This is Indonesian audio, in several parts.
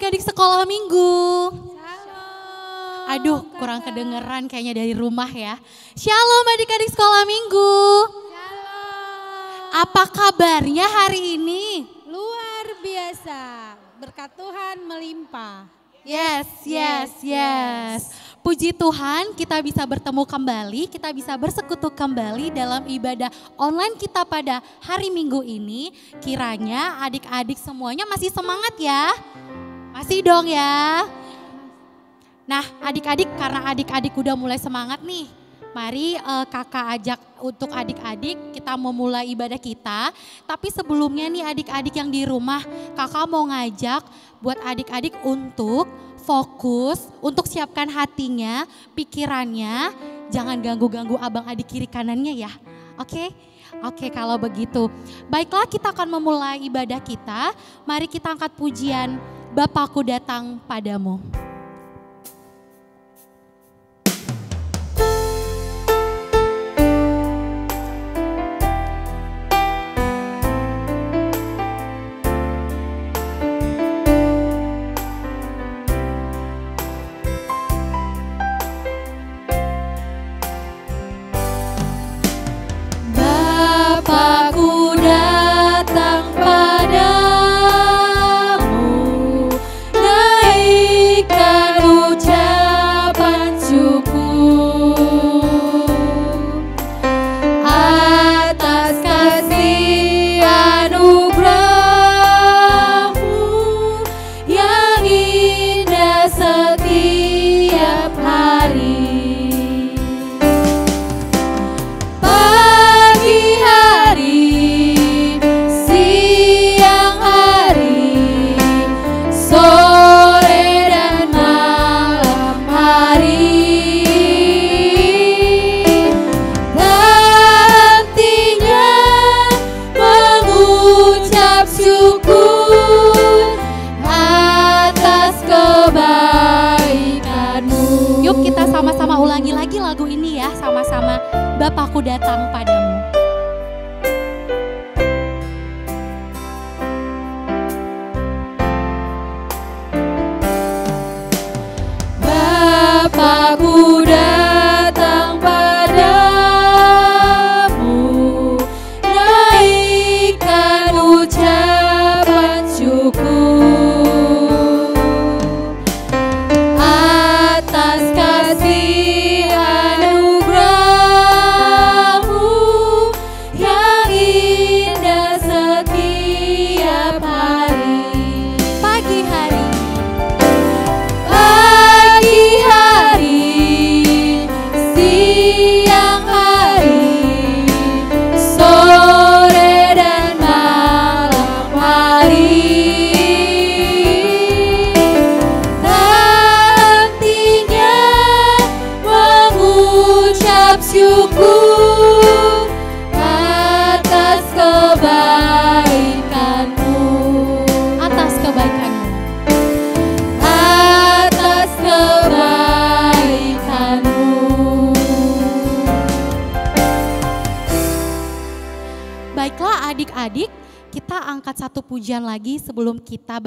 adik-adik sekolah minggu. Shalom. Aduh, kurang kedengeran kayaknya dari rumah ya. Shalom adik-adik sekolah minggu. Shalom. Apa kabarnya hari ini? Luar biasa. Berkat Tuhan melimpah. Yes. Puji Tuhan kita bisa bertemu kembali, kita bisa bersekutu kembali dalam ibadah online kita pada hari Minggu ini. Kiranya adik-adik semuanya masih semangat ya? Masih dong ya? Nah adik-adik, karena adik-adik udah mulai semangat nih, mari kakak ajak untuk adik-adik kita memulai ibadah kita. Tapi sebelumnya nih adik-adik yang di rumah, kakak mau ngajak buat adik-adik untuk fokus, untuk siapkan hatinya, pikirannya, jangan ganggu-ganggu abang adik kiri kanannya ya. Oke, kalau begitu. Baiklah, kita akan memulai ibadah kita. Mari kita angkat pujian Bapakku datang padamu. Bapakku datang padamu, naikkan ucapan syukur atas kasih anugerah-Mu yang indah setiap hari. Sama-sama ulangi lagi lagu ini ya, sama-sama. Bapakku datang padamu. Bapakku datang padamu, naikkan ucapan syukur atas kasih anugerah-Mu yang indah setiap hari. Pagi hari, siang hari, sore dan malam hari, nantinya mengucap syukur atas kebaikan-Mu, atas kebaikan-Mu. atas kebaikan-Mu. Baiklah adik-adik, kita angkat satu pujian lagi sebelum kita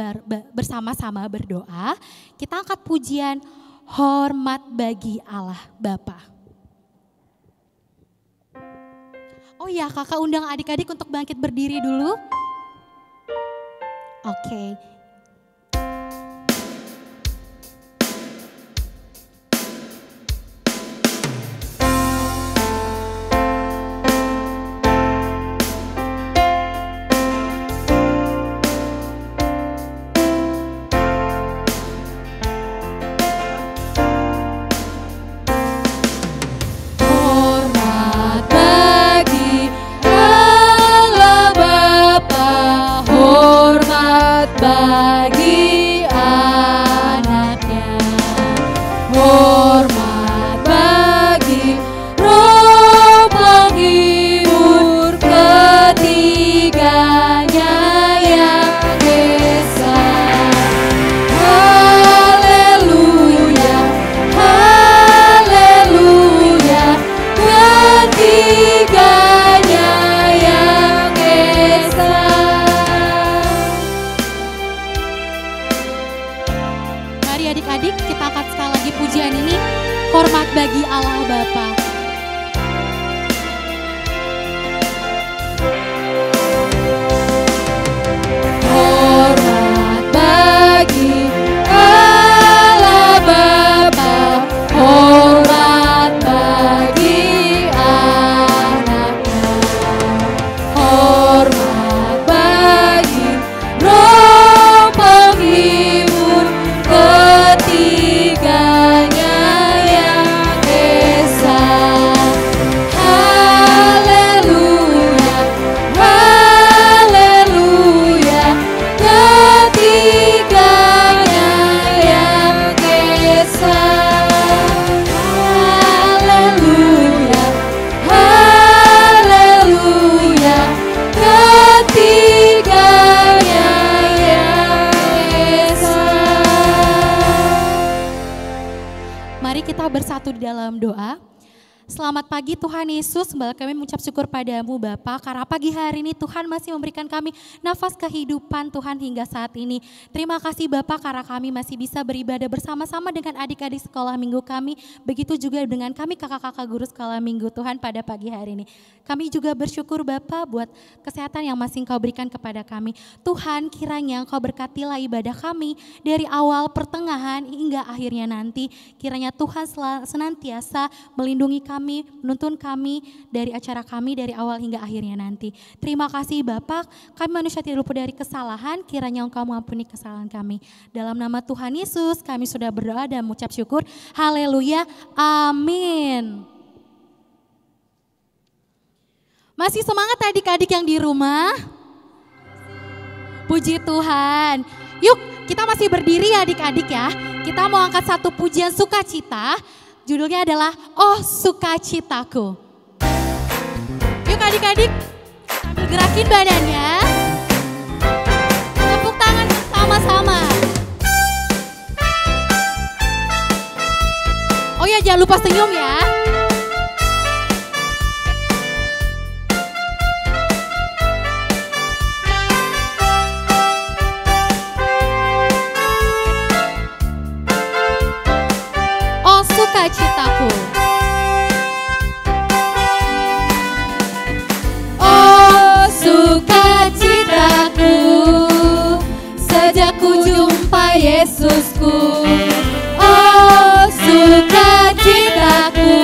bersama-sama berdoa. Kita angkat pujian hormat bagi Allah Bapa. Oh ya, kakak undang adik-adik untuk bangkit berdiri dulu. Oke. Hormat bagi Allah Bapa, hormat bagi di dalam doa. Selamat pagi Tuhan Yesus, kembali kami mengucap syukur padamu Bapa, karena pagi hari ini Tuhan masih memberikan kami nafas kehidupan Tuhan hingga saat ini. Terima kasih Bapa karena kami masih bisa beribadah bersama-sama dengan adik-adik sekolah minggu kami, begitu juga dengan kami kakak-kakak guru sekolah minggu Tuhan pada pagi hari ini. Kami juga bersyukur Bapa buat kesehatan yang masih Engkau berikan kepada kami. Tuhan kiranya Engkau berkatilah ibadah kami dari awal pertengahan hingga akhirnya nanti. Kiranya Tuhan senantiasa melindungi kami, menuntun kami dari acara kami dari awal hingga akhirnya nanti. Terima kasih Bapak, kami manusia tidak luput dari kesalahan, kiranya Engkau mengampuni kesalahan kami. Dalam nama Tuhan Yesus kami sudah berdoa dan mengucap syukur. Haleluya, amin. Masih semangat adik-adik yang di rumah? Puji Tuhan. Yuk kita masih berdiri ya adik-adik ya. Kita mau angkat satu pujian sukacita. Judulnya adalah Oh Sukacitaku. Yuk adik-adik, sambil gerakin badannya. Tepuk tangan bersama-sama. Oh ya, jangan lupa senyum ya. Sukacitaku. Oh sukacitaku, sejak ku jumpa Yesusku. Oh sukacitaku,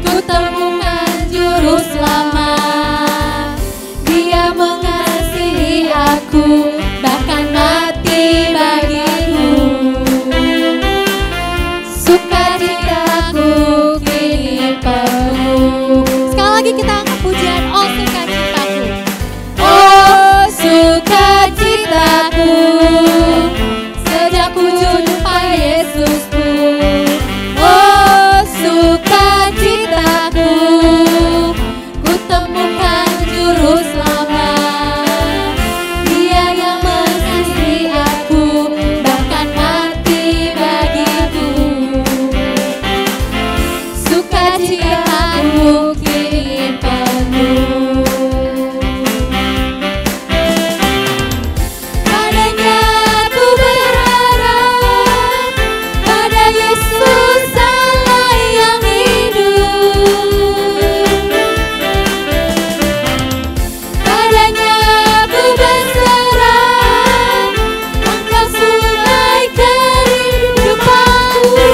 ku temukan juru selamat. Dia mengasihi aku, bahkan mati bagiku. Sukacitaku kini penuh. Sekali lagi kita angkat pujian Oh Sukacitaku. Oh sukacitaku, sejak ku jumpa Yesusku. Oh sukacitaku, ku temukan juru selamat. Dia yang mengasihi aku, bahkan mati bagiku. Sukacitaku kini penuh. Padanya ku berharap, pada Yesus Allah yang hidup. Padanya ku berserah, Engkau sungai kehidupanku.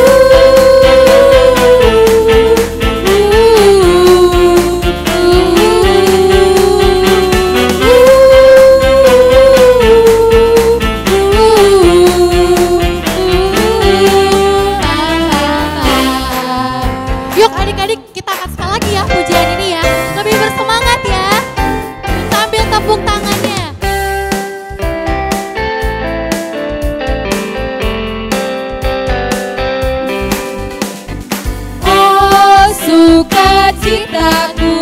Yuk adik-adik kita angkat sekali lagi ya pujian ini ya. Lebih bersemangat ya. Sambil tepuk tangannya. Oh sukacitaku,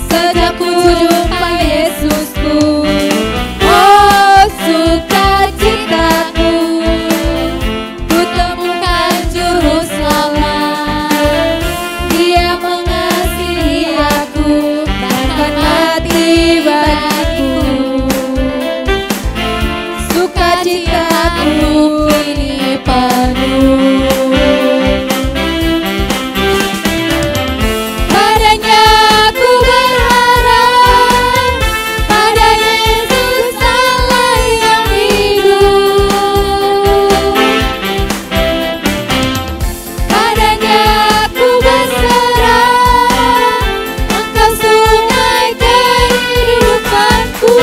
sejak ku jumpa Yesusku. Oh sukacitaku, ku temukan juru selamat. Dia mengasihi aku, bahkan mati bagiku. Sukacitaku kini penuh. Padanya ku berharap, pada Yesus Allah yang hidup. Padanya ku berserah, Engkau sungai kehidupanku.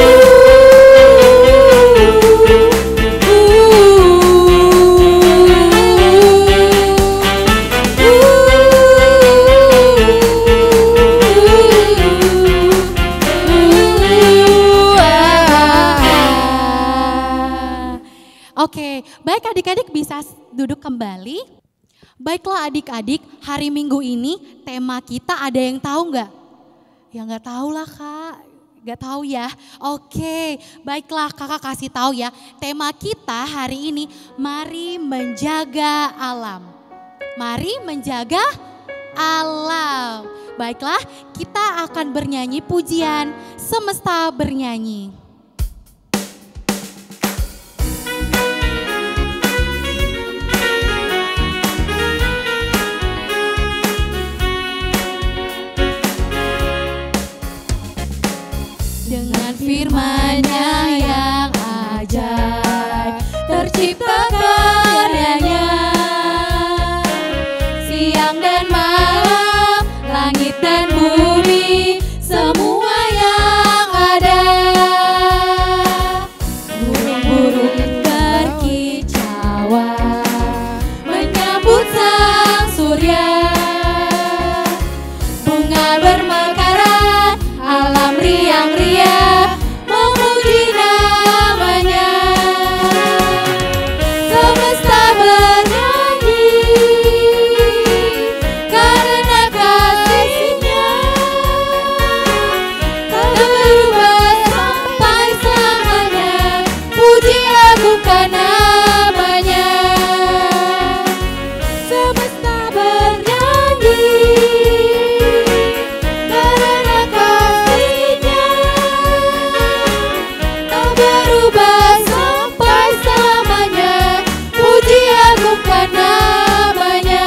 Oke, baik adik-adik bisa duduk kembali. Baiklah adik-adik, hari Minggu ini tema kita ada yang tahu nggak? Ya nggak tahu lah kak, nggak tahu ya. Oke, baiklah kakak kasih tahu ya. Tema kita hari ini, mari menjaga alam. Mari menjaga alam. Baiklah, kita akan bernyanyi pujian Semesta Bernyanyi. Dengan firman-Nya yang ajaib, tercipta karyanya. Siang dan malam, langit dan bumi, semua yang ada. Burung-burung berkicauan, menyambut sang surya. Bunga bermekaran, alam riang-riang, memuji namanya. Semesta bernyanyi karena kasih-Nya, tak berubah sampai selamanya. Puji agungkan namanya. Semesta bernyanyi karena kasih-Nya, tak berubah sampai selamanya. Puji agungkan namanya.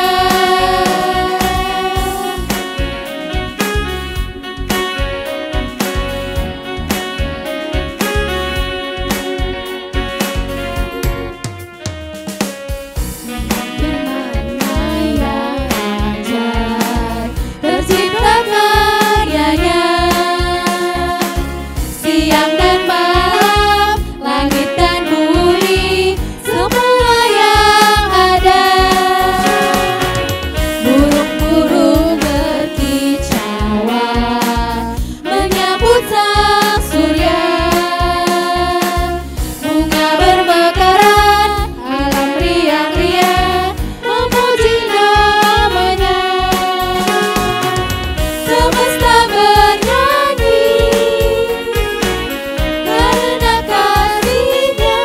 Firman-Nya yang ajaib, tercipta karyanya. Siang dan malam, langit dan bumi, semua yang ada. Burung-burung berkicauan, menyambut sang surya. Bunga bermekaran, alam riang-riang, memuji namanya. Semesta bernyanyi karena kasih-Nya,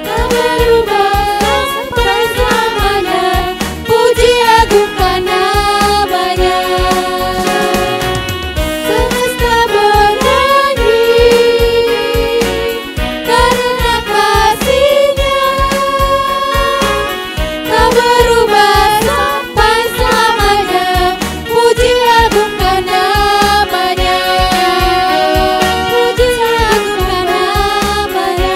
tak berubah sampai selamanya. Puji agungkan namanya. Semesta bernyanyi karena kasih-Nya, tak berubah sampai selamanya. Puji agungkan namanya. Puji agungkan namanya.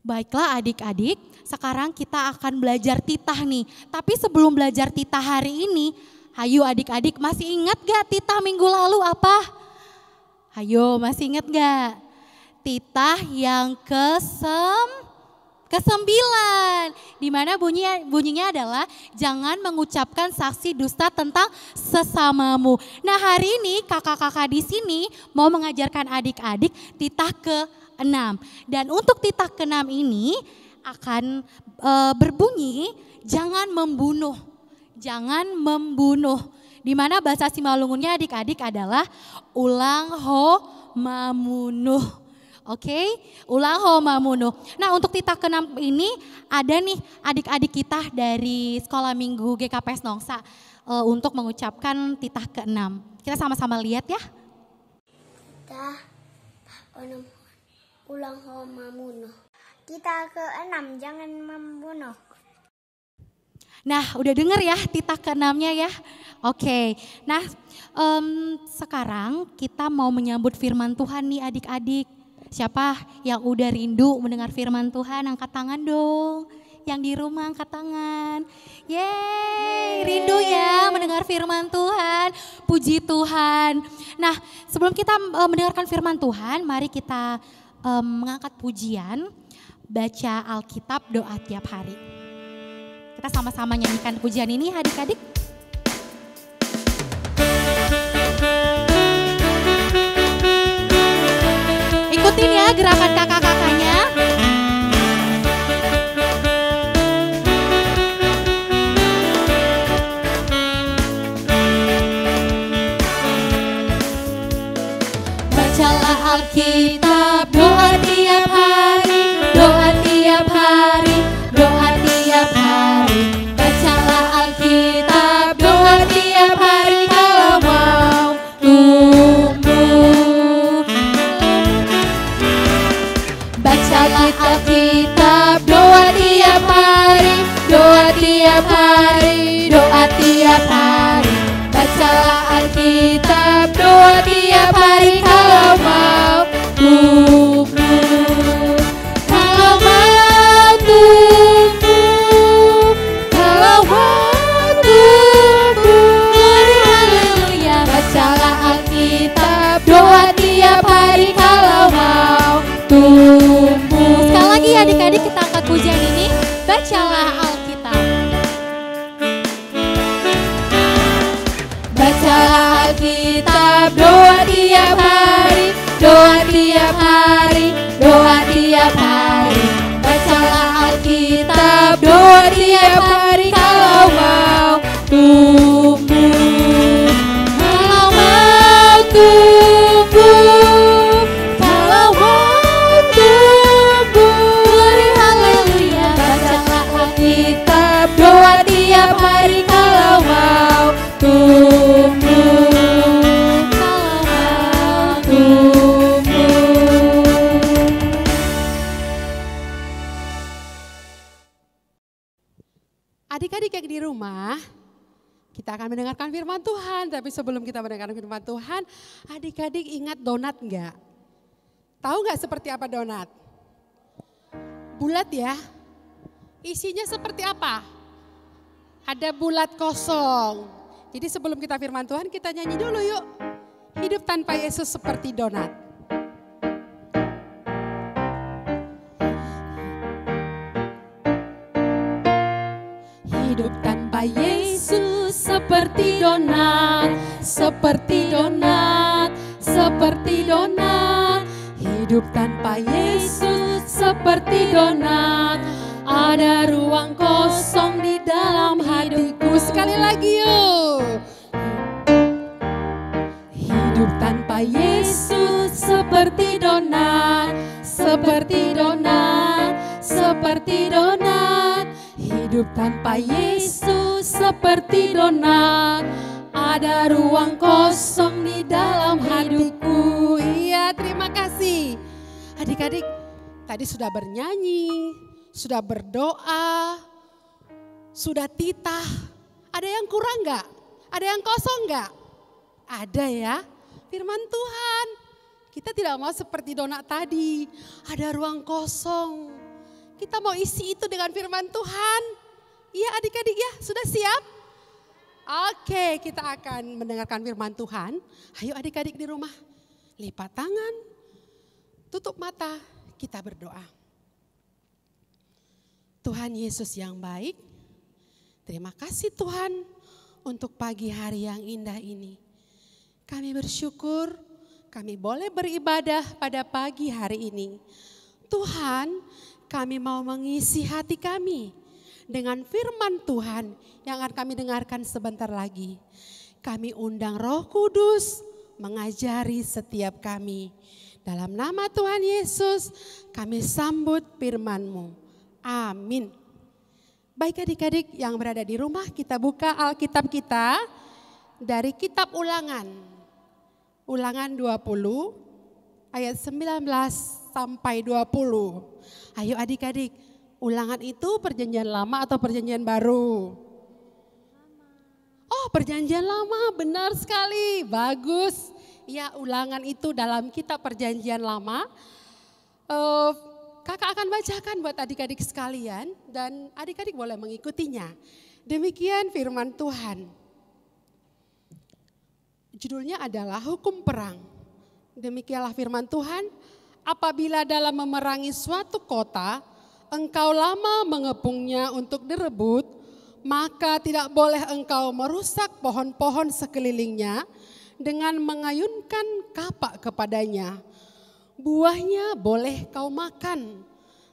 Baiklah adik-adik, sekarang kita akan belajar titah nih. Tapi sebelum belajar titah hari ini, ayo adik-adik masih ingat gak titah minggu lalu apa? Ayo masih ingat gak? Titah yang kesembilan, dimana bunyinya adalah jangan mengucapkan saksi dusta tentang sesamamu. Nah hari ini kakak-kakak di sini mau mengajarkan adik-adik titah ke-6. Dan untuk titah ke-6 ini akan berbunyi jangan membunuh, jangan membunuh. Dimana bahasa Simalungunnya adik-adik adalah ulang ho mamunuh. Oke, ulang ho mamunuh. Nah untuk titah ke-6 ini ada nih adik-adik kita dari Sekolah Minggu GKPS Nongsa untuk mengucapkan titah ke-6. Kita sama-sama lihat ya. Titah ulang ho mamunuh. Titah ke-6 jangan membunuh. Nah udah denger ya titah ke-6-nya ya. Oke, nah sekarang kita mau menyambut firman Tuhan nih adik-adik. Siapa yang udah rindu mendengar firman Tuhan, angkat tangan dong. Yang di rumah angkat tangan. Yeay, rindu ya mendengar firman Tuhan. Puji Tuhan. Nah sebelum kita mendengarkan firman Tuhan, mari kita mengangkat pujian, baca Alkitab, doa tiap hari. Kita sama-sama nyanyikan pujian ini adik-adik. Ikutin ya gerakan kakak-kakaknya. Bacalah Alkitab, doa tiap Bacalah Alkitab, doa tiap hari, doa tiap hari, doa tiap hari. Bacalah Alkitab, doa tiap hari kalau mau tumbuh. Kalau mau tumbuh, kalau mau tumbuh. Haleluya. Bacalah Alkitab, doa tiap hari kalau mau tumbuh. Kalau mau tumbuh. Adik-adik yang di rumah, kita akan mendengarkan firman Tuhan. Tapi sebelum kita mendengarkan firman Tuhan, adik-adik ingat donat enggak? Tahu enggak seperti apa donat? Bulat ya? Isinya seperti apa? Ada bulat kosong. Jadi sebelum kita firman Tuhan, kita nyanyi dulu yuk. Hidup tanpa Yesus seperti donat. Hidup tanpa Yesus seperti donat, seperti donat, seperti donat. Hidup tanpa Yesus seperti donat. Ada ruang kosong di dalam hatiku. Sekali lagi yuk. Hidup tanpa Yesus seperti donat, seperti donat, seperti donat. Hidup tanpa Yesus seperti donat. Ada ruang kosong di dalam hidupku. Iya, terima kasih. Adik-adik tadi sudah bernyanyi, sudah berdoa, sudah titah. Ada yang kurang enggak? Ada yang kosong enggak? Ada ya. Firman Tuhan. Kita tidak mau seperti donat tadi. Ada ruang kosong. Kita mau isi itu dengan firman Tuhan. Iya adik-adik ya, sudah siap? Oke, kita akan mendengarkan firman Tuhan. Ayo adik-adik di rumah, lipat tangan, tutup mata, kita berdoa. Tuhan Yesus yang baik, terima kasih Tuhan untuk pagi hari yang indah ini. Kami bersyukur kami boleh beribadah pada pagi hari ini. Tuhan, kami mau mengisi hati kami dengan firman Tuhan yang akan kami dengarkan sebentar lagi. Kami undang Roh Kudus mengajari setiap kami. Dalam nama Tuhan Yesus kami sambut firman-Mu. Amin. Baik adik-adik yang berada di rumah, kita buka Alkitab kita dari kitab Ulangan. Ulangan 20 ayat 19 sampai 20. Ayo adik-adik, Ulangan itu perjanjian lama atau perjanjian baru? Oh, perjanjian lama, benar sekali, bagus. Ya, Ulangan itu dalam kitab perjanjian lama. Kakak akan bacakan buat adik-adik sekalian dan adik-adik boleh mengikutinya. Demikian firman Tuhan. Judulnya adalah Hukum Perang. Demikianlah firman Tuhan, apabila dalam memerangi suatu kota, engkau lama mengepungnya untuk direbut, maka tidak boleh engkau merusak pohon-pohon sekelilingnya dengan mengayunkan kapak kepadanya. Buahnya boleh kau makan,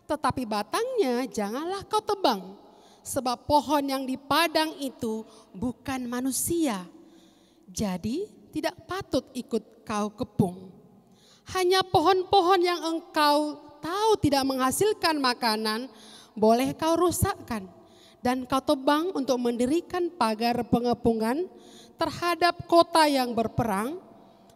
tetapi batangnya janganlah kau tebang, sebab pohon yang di padang itu bukan manusia. Jadi tidak patut ikut kau kepung. Hanya pohon-pohon yang engkau tahu tidak menghasilkan makanan, boleh kau rusakkan. Dan kau tebang untuk mendirikan pagar pengepungan terhadap kota yang berperang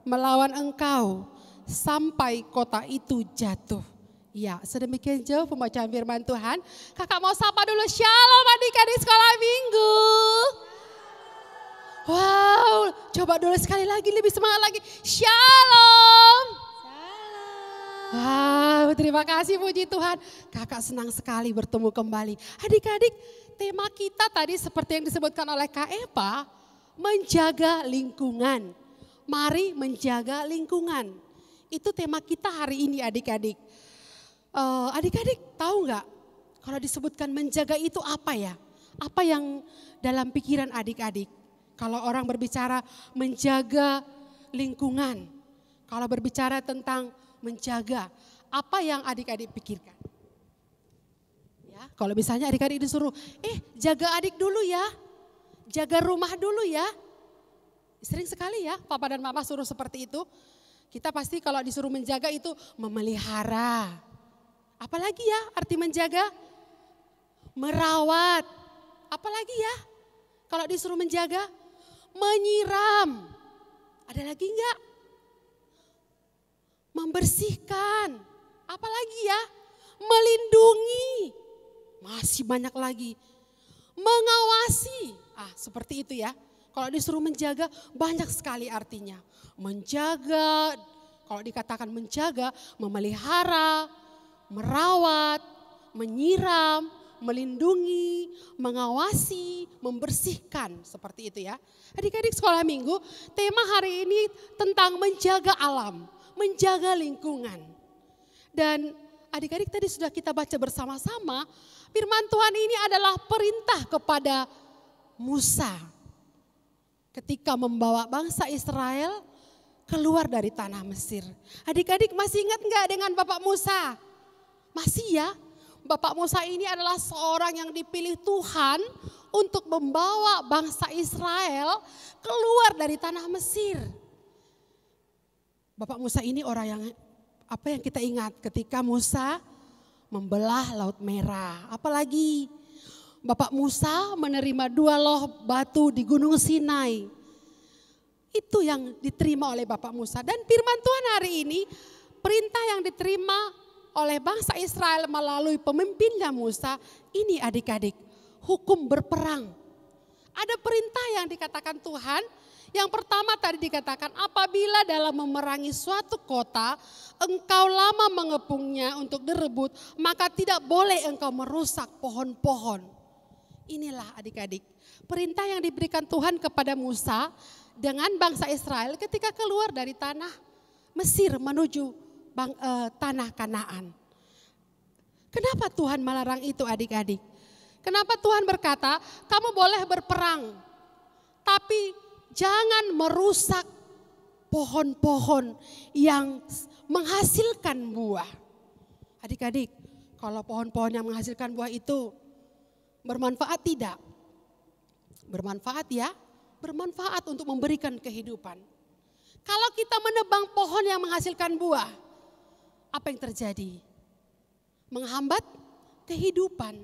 melawan engkau, sampai kota itu jatuh. Ya, sedemikian jauh pembacaan firman Tuhan. Kakak mau sapa dulu, shalom adik-adik sekolah minggu. Wow, coba dulu sekali lagi, lebih semangat lagi. Shalom. Wow, terima kasih puji Tuhan. Kakak senang sekali bertemu kembali. Adik-adik, tema kita tadi seperti yang disebutkan oleh Kak Eva, menjaga lingkungan. Mari menjaga lingkungan. Itu tema kita hari ini adik-adik. Adik-adik tahu nggak kalau disebutkan menjaga itu apa ya? Apa yang dalam pikiran adik-adik? Kalau orang berbicara menjaga lingkungan, kalau berbicara tentang menjaga, apa yang adik-adik pikirkan? Ya, kalau misalnya adik-adik disuruh, jaga adik dulu ya, jaga rumah dulu ya. Sering sekali ya papa dan mama suruh seperti itu. Kita pasti kalau disuruh menjaga itu memelihara. Apalagi ya arti menjaga? Merawat. Apalagi ya kalau disuruh menjaga? Menyiram. Ada lagi enggak? Membersihkan. Apalagi ya? Melindungi. Masih banyak lagi. Mengawasi. Seperti itu ya. Kalau disuruh menjaga banyak sekali artinya. Menjaga, kalau dikatakan menjaga, memelihara, merawat, menyiram, melindungi, mengawasi, membersihkan, seperti itu ya. Adik-adik sekolah minggu, tema hari ini tentang menjaga alam, menjaga lingkungan. Dan adik-adik tadi sudah kita baca bersama-sama, firman Tuhan ini adalah perintah kepada Musa ketika membawa bangsa Israel keluar dari tanah Mesir. Adik-adik masih ingat enggak dengan Bapak Musa? Masih ya? Bapak Musa ini adalah seorang yang dipilih Tuhan untuk membawa bangsa Israel keluar dari tanah Mesir. Bapak Musa ini orang yang apa yang kita ingat ketika Musa membelah Laut Merah. Apalagi Bapak Musa menerima 2 loh batu di Gunung Sinai. Itu yang diterima oleh Bapak Musa. Dan firman Tuhan hari ini, perintah yang diterima oleh bangsa Israel melalui pemimpinnya Musa, ini adik-adik, hukum berperang. Ada perintah yang dikatakan Tuhan, yang pertama tadi dikatakan apabila dalam memerangi suatu kota, engkau lama mengepungnya untuk direbut, maka tidak boleh engkau merusak pohon-pohon. Inilah adik-adik, perintah yang diberikan Tuhan kepada Musa dengan bangsa Israel ketika keluar dari tanah Mesir menuju tanah Kanaan. Kenapa Tuhan melarang itu adik-adik? Kenapa Tuhan berkata, kamu boleh berperang, tapi jangan merusak pohon-pohon yang menghasilkan buah. Adik-adik, kalau pohon-pohon yang menghasilkan buah itu bermanfaat tidak? Bermanfaat ya, bermanfaat untuk memberikan kehidupan. Kalau kita menebang pohon yang menghasilkan buah, apa yang terjadi? Menghambat kehidupan.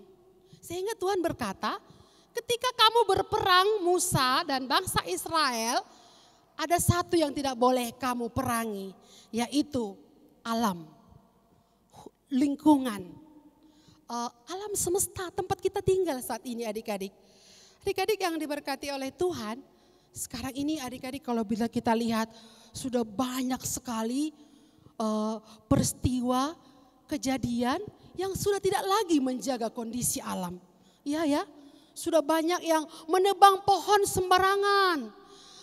Sehingga Tuhan berkata, ketika kamu berperang Musa dan bangsa Israel, ada satu yang tidak boleh kamu perangi, yaitu alam, lingkungan, alam semesta tempat kita tinggal saat ini adik-adik. Adik-adik yang diberkati oleh Tuhan, sekarang ini adik-adik kalau bila kita lihat sudah banyak sekali peristiwa, kejadian yang sudah tidak lagi menjaga kondisi alam. Iya ya, sudah banyak yang menebang pohon sembarangan.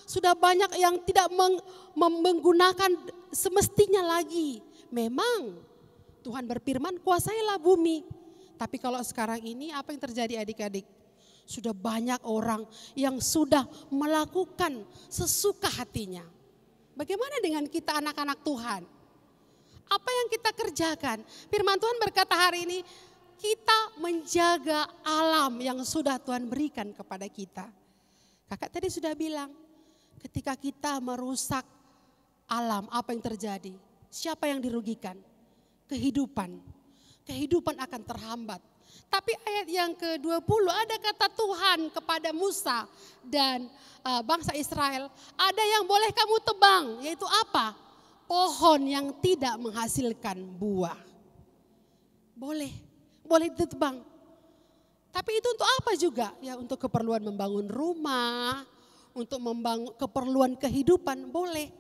Sudah banyak yang tidak menggunakan semestinya lagi. Memang Tuhan berfirman kuasailah bumi. Tapi kalau sekarang ini apa yang terjadi adik-adik? Sudah banyak orang yang sudah melakukan sesuka hatinya. Bagaimana dengan kita anak-anak Tuhan? Apa yang kita kerjakan? Firman Tuhan berkata hari ini, kita menjaga alam yang sudah Tuhan berikan kepada kita. Kakak tadi sudah bilang, ketika kita merusak alam, apa yang terjadi? Siapa yang dirugikan? Kehidupan. Kehidupan akan terhambat. Tapi ayat yang ke-20 ada kata Tuhan kepada Musa dan bangsa Israel, ada yang boleh kamu tebang, yaitu apa? Pohon yang tidak menghasilkan buah. Boleh ditebang. Tapi itu untuk apa juga? Ya untuk keperluan membangun rumah, untuk membangun keperluan kehidupan, boleh.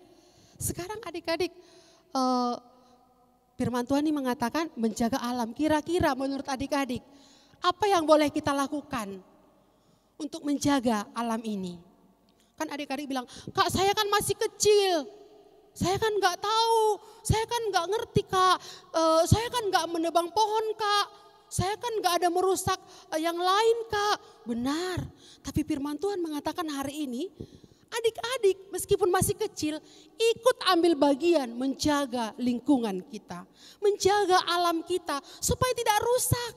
Sekarang adik-adik, firman Tuhan ini mengatakan menjaga alam. Kira-kira menurut adik-adik, apa yang boleh kita lakukan untuk menjaga alam ini? Kan adik-adik bilang, Kak saya kan masih kecil. Saya kan nggak tahu, saya kan nggak ngerti Kak, saya kan nggak menebang pohon Kak, saya kan gak ada merusak yang lain Kak. Benar, tapi firman Tuhan mengatakan hari ini, adik-adik meskipun masih kecil, ikut ambil bagian menjaga lingkungan kita. Menjaga alam kita supaya tidak rusak.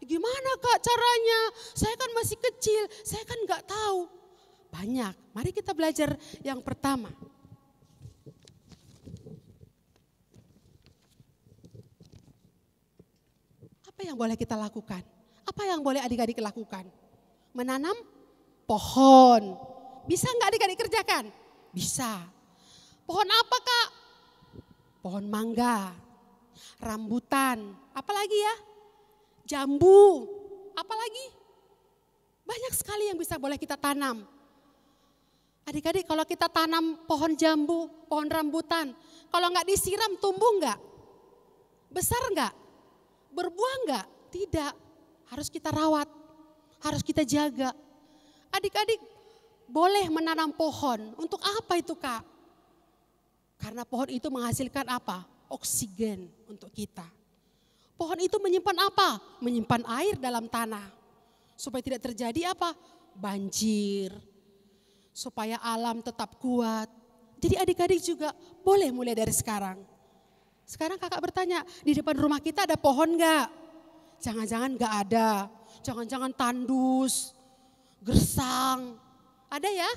Gimana Kak caranya? Saya kan masih kecil, saya kan gak tahu. Banyak, mari kita belajar yang pertama. Apa yang boleh kita lakukan? Apa yang boleh adik-adik lakukan? Menanam pohon. Bisa nggak adik-adik kerjakan? Bisa. Pohon apa Kak? Pohon mangga, rambutan, apalagi ya? Jambu, apalagi? Banyak sekali yang bisa boleh kita tanam. Adik-adik kalau kita tanam pohon jambu, pohon rambutan, kalau nggak disiram tumbuh nggak? Besar nggak? Berbuah nggak? Tidak. Harus kita rawat, harus kita jaga. Adik-adik boleh menanam pohon. Untuk apa itu Kak? Karena pohon itu menghasilkan apa? Oksigen untuk kita. Pohon itu menyimpan apa? Menyimpan air dalam tanah. Supaya tidak terjadi apa? Banjir. Supaya alam tetap kuat. Jadi adik-adik juga boleh mulai dari sekarang. Sekarang kakak bertanya, di depan rumah kita ada pohon gak? Jangan-jangan gak ada. Jangan-jangan tandus, gersang. Ada ya?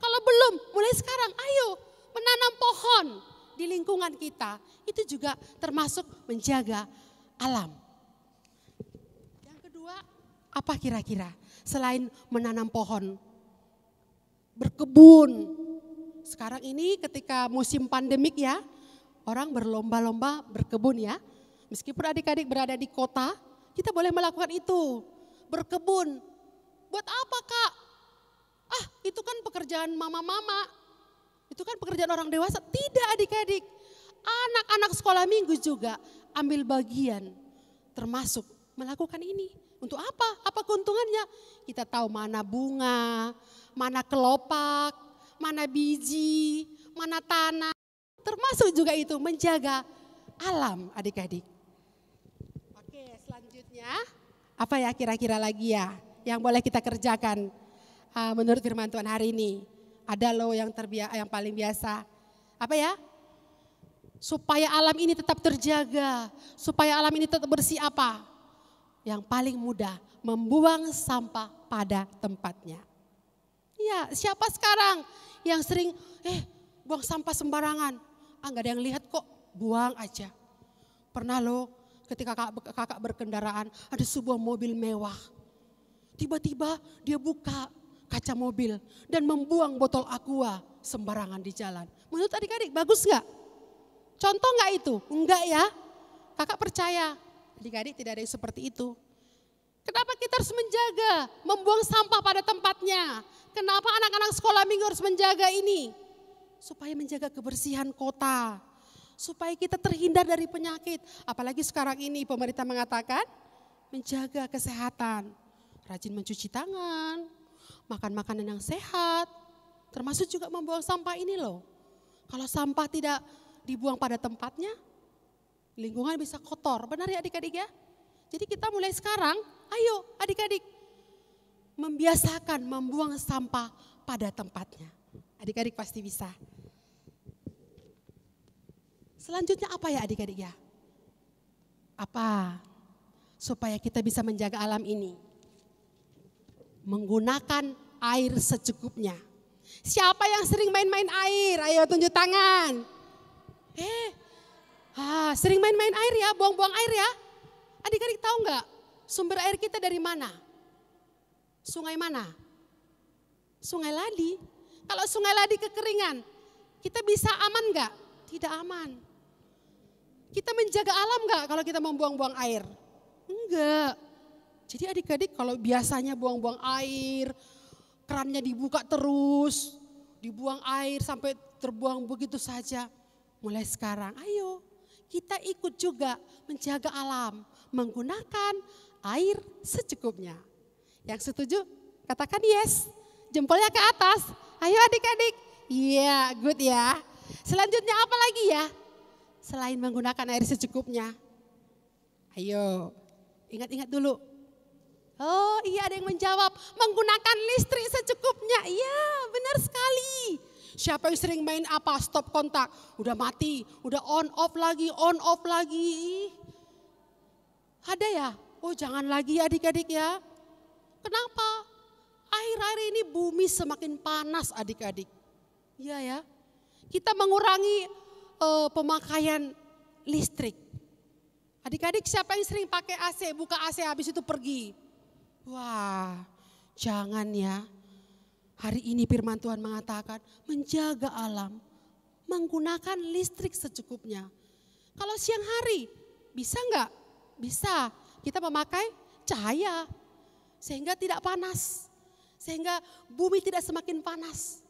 Kalau belum, mulai sekarang ayo menanam pohon di lingkungan kita. Itu juga termasuk menjaga alam. Yang kedua, apa kira-kira? Selain menanam pohon, berkebun. Sekarang ini ketika musim pandemik ya, orang berlomba-lomba berkebun ya. Meskipun adik-adik berada di kota, kita boleh melakukan itu. Berkebun. Buat apa Kak? Itu kan pekerjaan mama-mama. Itu kan pekerjaan orang dewasa. Tidak adik-adik. Anak-anak sekolah minggu juga ambil bagian. Termasuk melakukan ini. Untuk apa? Apa keuntungannya? Kita tahu mana bunga, mana kelopak, mana biji, mana tanah. Termasuk juga itu menjaga alam adik-adik. Oke, selanjutnya apa ya kira-kira lagi ya yang boleh kita kerjakan menurut firman Tuhan hari ini? Ada loh yang paling biasa. Apa ya? Supaya alam ini tetap terjaga, supaya alam ini tetap bersih apa? Yang paling mudah, membuang sampah pada tempatnya. Ya, siapa sekarang yang sering buang sampah sembarangan? Nggak ada yang lihat kok, buang aja. Pernah loh ketika kakak berkendaraan, ada sebuah mobil mewah. Tiba-tiba dia buka kaca mobil dan membuang botol aqua sembarangan di jalan. Menurut adik-adik bagus nggak? Contoh nggak itu? Enggak ya. Kakak percaya adik-adik tidak ada yang seperti itu. Kenapa kita harus menjaga, membuang sampah pada tempatnya? Kenapa anak-anak sekolah minggu harus menjaga ini? Supaya menjaga kebersihan kota. Supaya kita terhindar dari penyakit. Apalagi sekarang ini pemerintah mengatakan menjaga kesehatan. Rajin mencuci tangan, makan makanan yang sehat. Termasuk juga membuang sampah ini loh. Kalau sampah tidak dibuang pada tempatnya, lingkungan bisa kotor. Benar ya adik-adik ya? Jadi kita mulai sekarang, ayo adik-adik membiasakan membuang sampah pada tempatnya. Adik-adik pasti bisa. Selanjutnya apa ya adik-adik ya? Apa? Supaya kita bisa menjaga alam ini. Menggunakan air secukupnya. Siapa yang sering main-main air? Ayo tunjuk tangan. Sering main-main air ya, buang-buang air ya. Adik-adik tahu nggak sumber air kita dari mana? Sungai mana? Sungai Ladi. Kalau Sungai Ladi kekeringan, kita bisa aman nggak? Tidak aman. Kita menjaga alam nggak kalau kita membuang-buang air? Enggak. Jadi adik-adik kalau biasanya buang-buang air, kerannya dibuka terus, dibuang air sampai terbuang begitu saja. Mulai sekarang, ayo kita ikut juga menjaga alam, menggunakan air secukupnya. Yang setuju katakan yes, jempolnya ke atas. Ayo adik-adik, iya good ya. Selanjutnya apa lagi ya? Selain menggunakan air secukupnya, ayo Ingat-ingat dulu. Oh iya, ada yang menjawab, menggunakan listrik secukupnya. Iya, benar sekali. Siapa yang sering main apa? Stop kontak. Udah mati, udah on off lagi, on off lagi. Ada ya? Oh jangan lagi adik-adik ya. Kenapa? Akhir-akhir ini bumi semakin panas adik-adik. Iya ya. Kita mengurangi pemakaian listrik. Adik-adik siapa yang sering pakai AC, buka AC habis itu pergi. Wah, jangan ya. Hari ini firman Tuhan mengatakan menjaga alam, menggunakan listrik secukupnya. Kalau siang hari bisa enggak? Bisa. Kita memakai cahaya sehingga tidak panas. Sehingga bumi tidak semakin panas.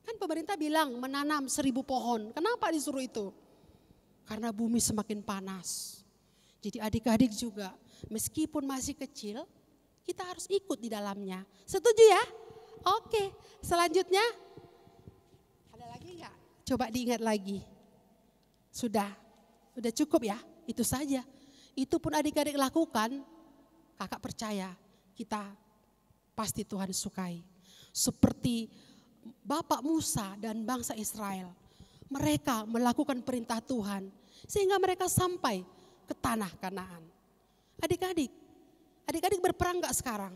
Kan pemerintah bilang menanam 1000 pohon. Kenapa disuruh itu? Karena bumi semakin panas. Jadi adik-adik juga meskipun masih kecil, kita harus ikut di dalamnya. Setuju ya? Oke, selanjutnya. Ada lagi enggak? Coba diingat lagi. Sudah cukup ya? Itu saja. Itu pun adik-adik lakukan, kakak percaya kita pasti Tuhan sukai. Seperti Bapak Musa dan bangsa Israel. Mereka melakukan perintah Tuhan sehingga mereka sampai ke tanah Kanaan. Adik-adik berperang gak sekarang?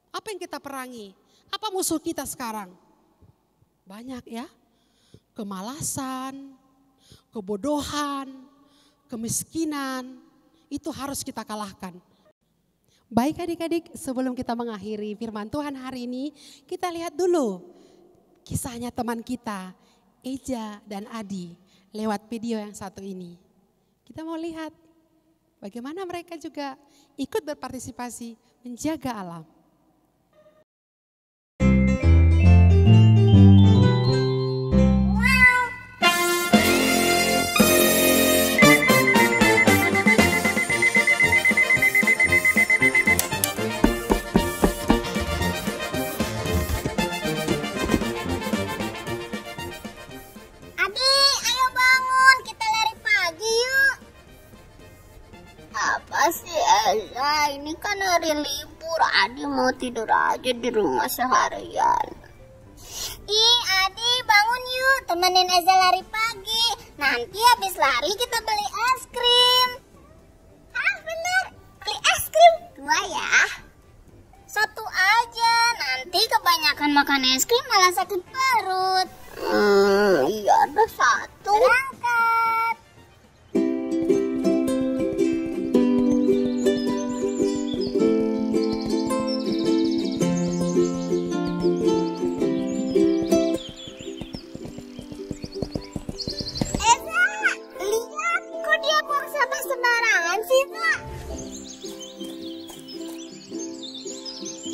Apa yang kita perangi? Apa musuh kita sekarang? Banyak ya. Kemalasan, kebodohan, kemiskinan. Itu harus kita kalahkan. Baik adik-adik, sebelum kita mengakhiri firman Tuhan hari ini, kita lihat dulu kisahnya teman kita, Eja dan Adi, lewat video yang satu ini. Kita mau lihat bagaimana mereka juga ikut berpartisipasi menjaga alam. Ini kan hari libur, Adi mau tidur aja di rumah seharian. Ih, Adi bangun yuk, temenin Eza lari pagi. Nanti habis lari kita beli es krim. Ah bener, beli es krim 2 ya. 1 aja, nanti kebanyakan makan es krim malah sakit perut. Iya ada 1. Berangkat.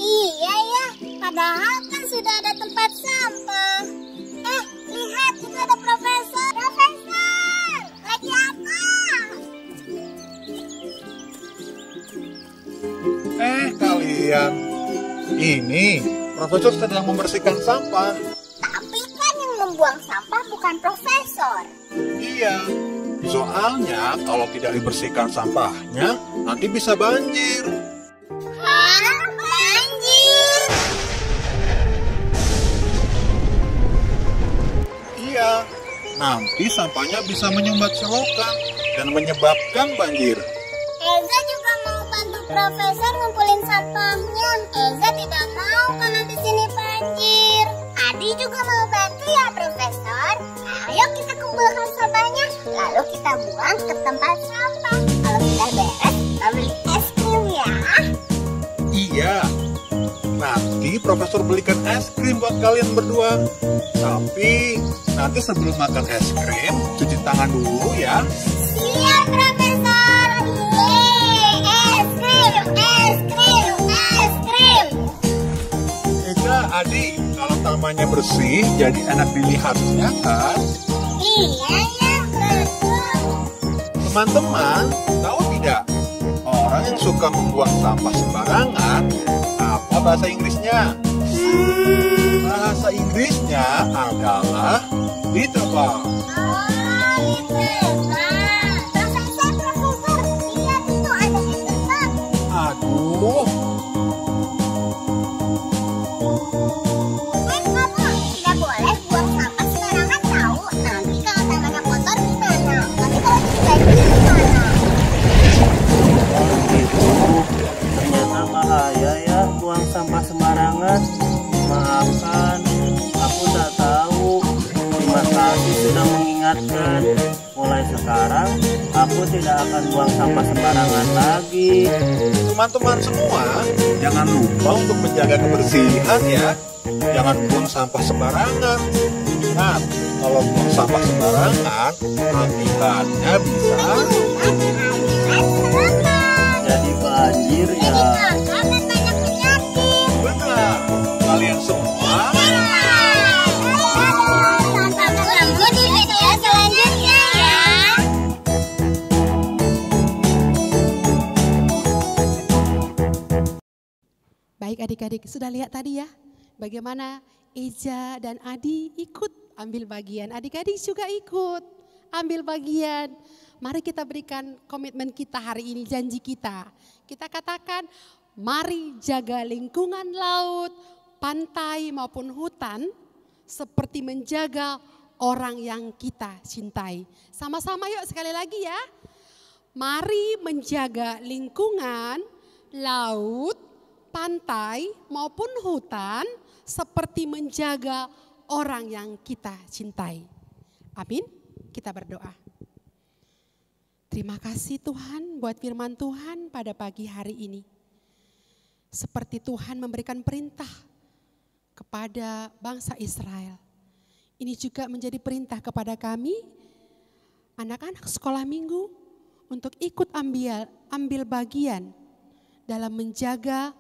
Iya ya, padahal kan sudah ada tempat sampah. Lihat itu ada profesor. Profesor, lagi apa? Kalian, ini profesor sedang membersihkan sampah. Tapi kan yang membuang sampah bukan profesor. Iya, soalnya kalau tidak dibersihkan sampahnya, nanti bisa banjir. Banjir? Iya, nanti sampahnya bisa menyumbat selokan dan menyebabkan banjir. Eza juga mau bantu profesor ngumpulin sampahnya. Eza tidak mau kalau di sini banjir. Adi juga mau bantu ya profesor. Ayo kita kumpulkan sampahnya, lalu kita buang ke tempat sampah. Kalau sudah beres, kita beli es krim ya. Iya, nanti profesor belikan es krim buat kalian berdua. Tapi nanti sebelum makan es krim, cuci tangan dulu ya. Siap profesor. Es krim, es krim, es krim. Ega, Adi, kalau tamannya bersih, jadi enak dilihatnya kan? Iya ya, betul. Teman-teman, tahu tidak? Orang yang suka membuang sampah sembarangan, apa bahasa Inggrisnya? Bahasa Inggrisnya adalah litterbug. Profesor, lihat itu ada litterbug. Kamu tidak boleh buang sampah sembarangan tahu. Nanti kalau tangannya kotor gimana? Nanti kalau dicuci gimana? Gitu. Ternyata bahaya ya buang sampah sembarangan. Maafkan, aku tak tahu. Terima kasih sudah mengingatkan. Mulai sekarang, aku tidak akan buang sampah sembarangan lagi. Teman-teman semua, jangan lupa untuk menjaga kebersihan ya. Jangan buang sampah sembarangan. Ingat, kalau buang sampah sembarangan, akibatnya bisa Jadi banjir ya. Makan dan banyak penyakit. benar. Kalian semua Sampai ketemu di video selanjutnya ya. Baik adik-adik, sudah lihat tadi ya bagaimana Eja dan Adi ikut ambil bagian. Adik-adik juga ikut ambil bagian. Mari kita berikan komitmen kita hari ini, janji kita. Kita katakan, mari jaga lingkungan laut, pantai maupun hutan seperti menjaga orang yang kita cintai. Sama-sama yuk sekali lagi ya. Mari menjaga lingkungan laut, pantai maupun hutan seperti menjaga orang yang kita cintai. Amin. Kita berdoa. Terima kasih Tuhan buat firman Tuhan pada pagi hari ini. Seperti Tuhan memberikan perintah kepada bangsa Israel. Ini juga menjadi perintah kepada kami, anak-anak sekolah minggu, untuk ikut ambil bagian dalam menjaga,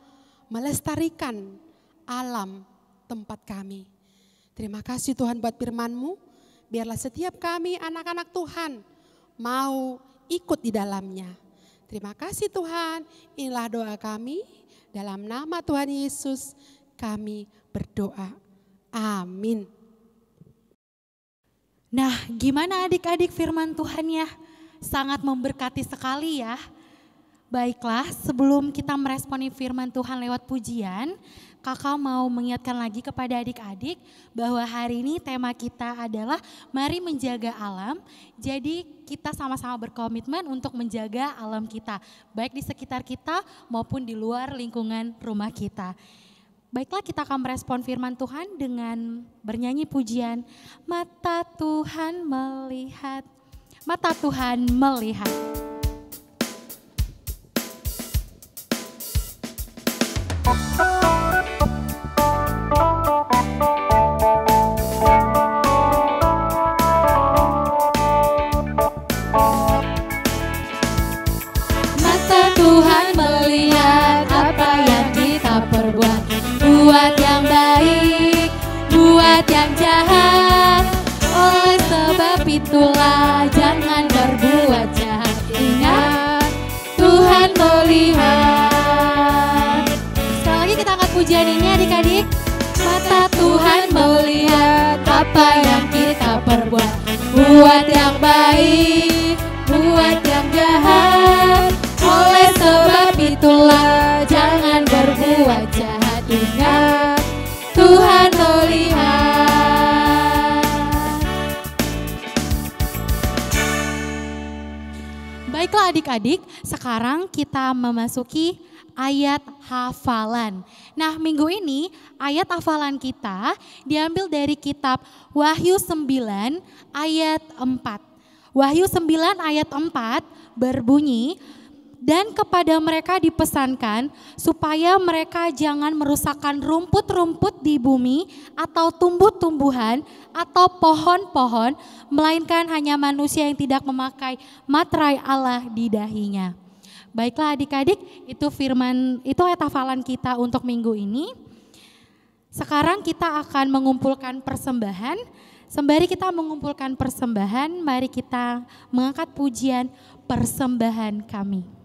melestarikan alam tempat kami. Terima kasih Tuhan buat firman-Mu, biarlah setiap kami anak-anak Tuhan mau ikut di dalamnya. Terima kasih Tuhan, inilah doa kami, dalam nama Tuhan Yesus kami berdoa. Amin. Nah, gimana adik-adik firman Tuhan ya? Sangat memberkati sekali ya. Baiklah, sebelum kita meresponi firman Tuhan lewat pujian, kakak mau mengingatkan lagi kepada adik-adik bahwa hari ini tema kita adalah mari menjaga alam. Jadi kita sama-sama berkomitmen untuk menjaga alam kita, baik di sekitar kita maupun di luar lingkungan rumah kita. Baiklah, kita akan merespon firman Tuhan dengan bernyanyi pujian, mata Tuhan melihat, mata Tuhan melihat. Mata Tuhan melihat apa yang kita perbuat, buat yang baik, buat yang jahat. Oleh sebab itulah jangan berbuat jahat. Ingat, Tuhan melihat. Sekali lagi kita angkat pujian ini adik-adik. Mata Tuhan melihat apa yang kita perbuat, buat yang baik, buat yang jahat. Oleh sebab itulah jangan berbuat jahat. Ingat, Tuhan melihat. Baiklah adik-adik, sekarang kita memasuki ayat hafalan. Nah, minggu ini ayat hafalan kita diambil dari kitab Wahyu 9 ayat 4. Wahyu 9 ayat 4 berbunyi, dan kepada mereka dipesankan supaya mereka jangan merusakkan rumput-rumput di bumi atau tumbuh-tumbuhan atau pohon-pohon, melainkan hanya manusia yang tidak memakai materai Allah di dahinya. Baiklah adik-adik, itu ayat hafalan kita untuk minggu ini. Sekarang kita akan mengumpulkan persembahan. Sembari kita mengumpulkan persembahan, mari kita mengangkat pujian persembahan kami.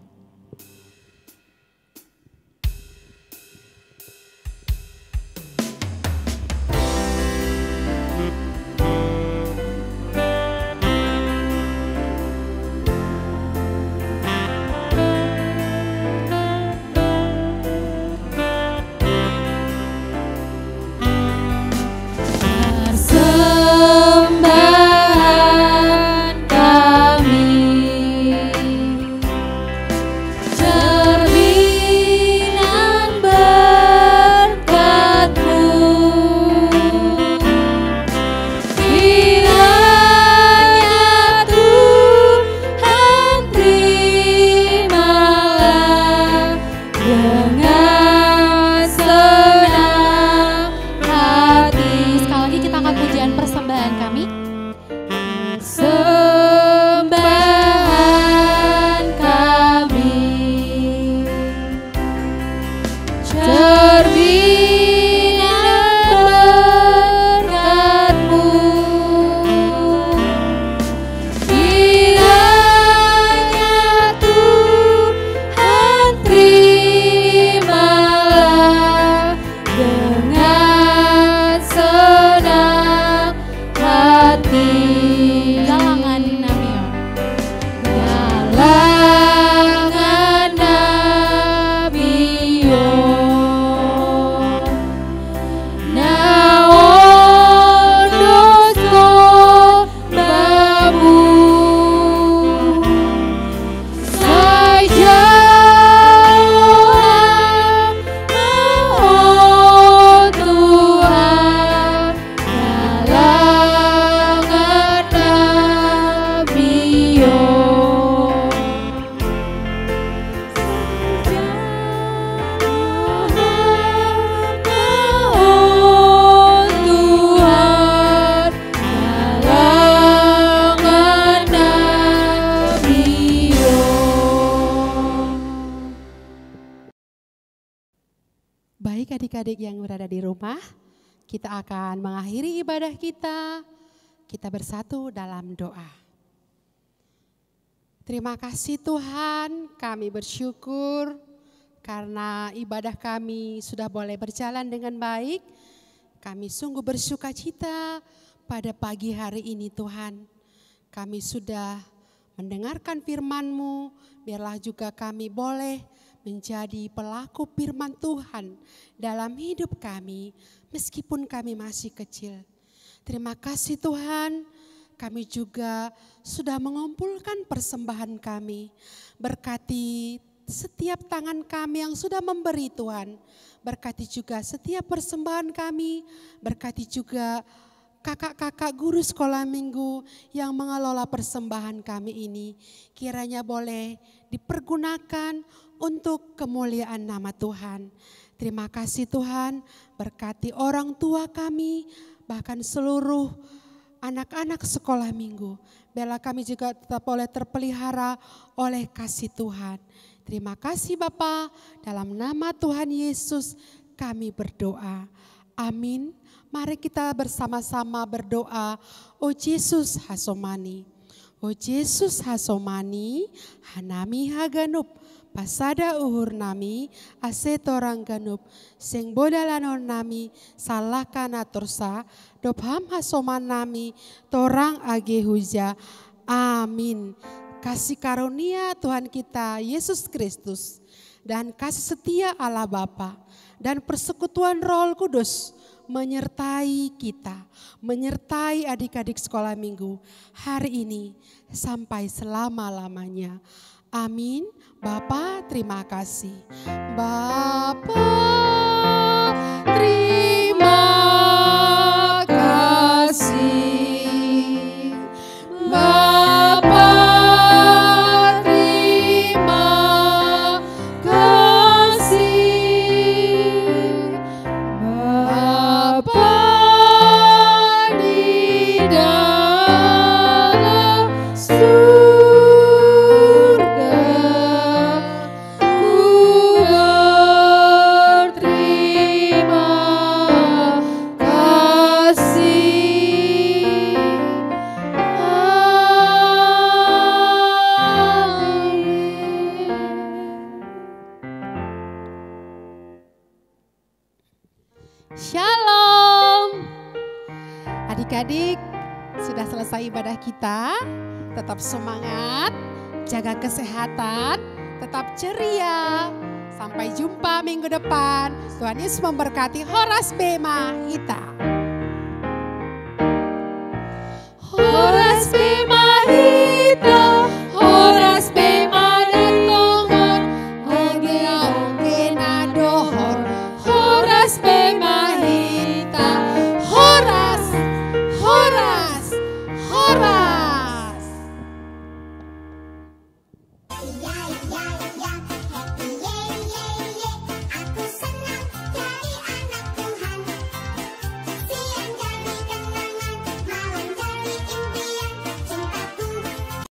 adik-adik yang berada di rumah, kita akan mengakhiri ibadah kita. Kita bersatu dalam doa. Terima kasih Tuhan, kami bersyukur karena ibadah kami sudah boleh berjalan dengan baik. Kami sungguh bersukacita pada pagi hari ini Tuhan. Kami sudah mendengarkan firman-Mu, biarlah juga kami boleh menjadi pelaku firman Tuhan dalam hidup kami, meskipun kami masih kecil. Terima kasih Tuhan, kami juga sudah mengumpulkan persembahan kami. Berkati setiap tangan kami yang sudah memberi Tuhan. Berkati juga setiap persembahan kami. Berkati juga kakak-kakak guru sekolah minggu yang mengelola persembahan kami ini. Kiranya boleh dipergunakan untuk kemuliaan nama Tuhan. Terima kasih Tuhan, berkati orang tua kami, bahkan seluruh anak-anak sekolah minggu. Biarlah kami juga tetap boleh terpelihara oleh kasih Tuhan. Terima kasih Bapa, dalam nama Tuhan Yesus kami berdoa. Amin. Mari kita bersama-sama berdoa. O Yesus hasomani, O Yesus hasomani, hanami haganup, pasada uhur nami, ase torang ganup, sing bodalanon nami, salakana torsa, dopham hasoman nami, torang age huja. Amin. Kasih karunia Tuhan kita Yesus Kristus dan kasih setia Allah Bapa dan persekutuan Roh Kudus menyertai kita, menyertai adik-adik sekolah minggu hari ini sampai selama-lamanya. Amin. Bapa, terima kasih. Bapa, terima kasih. Bapa, terima kasih. Bapa di dalam surga, Shalom. Adik-adik, sudah selesai ibadah kita. Tetap semangat, jaga kesehatan, tetap ceria. Sampai jumpa minggu depan. Tuhan Yesus memberkati. Horas Bema Hita. Horas Bema Hita, Horas Bema Datongon, Agea Ogena Dohor, Horas Bema Hita, Horas, Horas, Horas.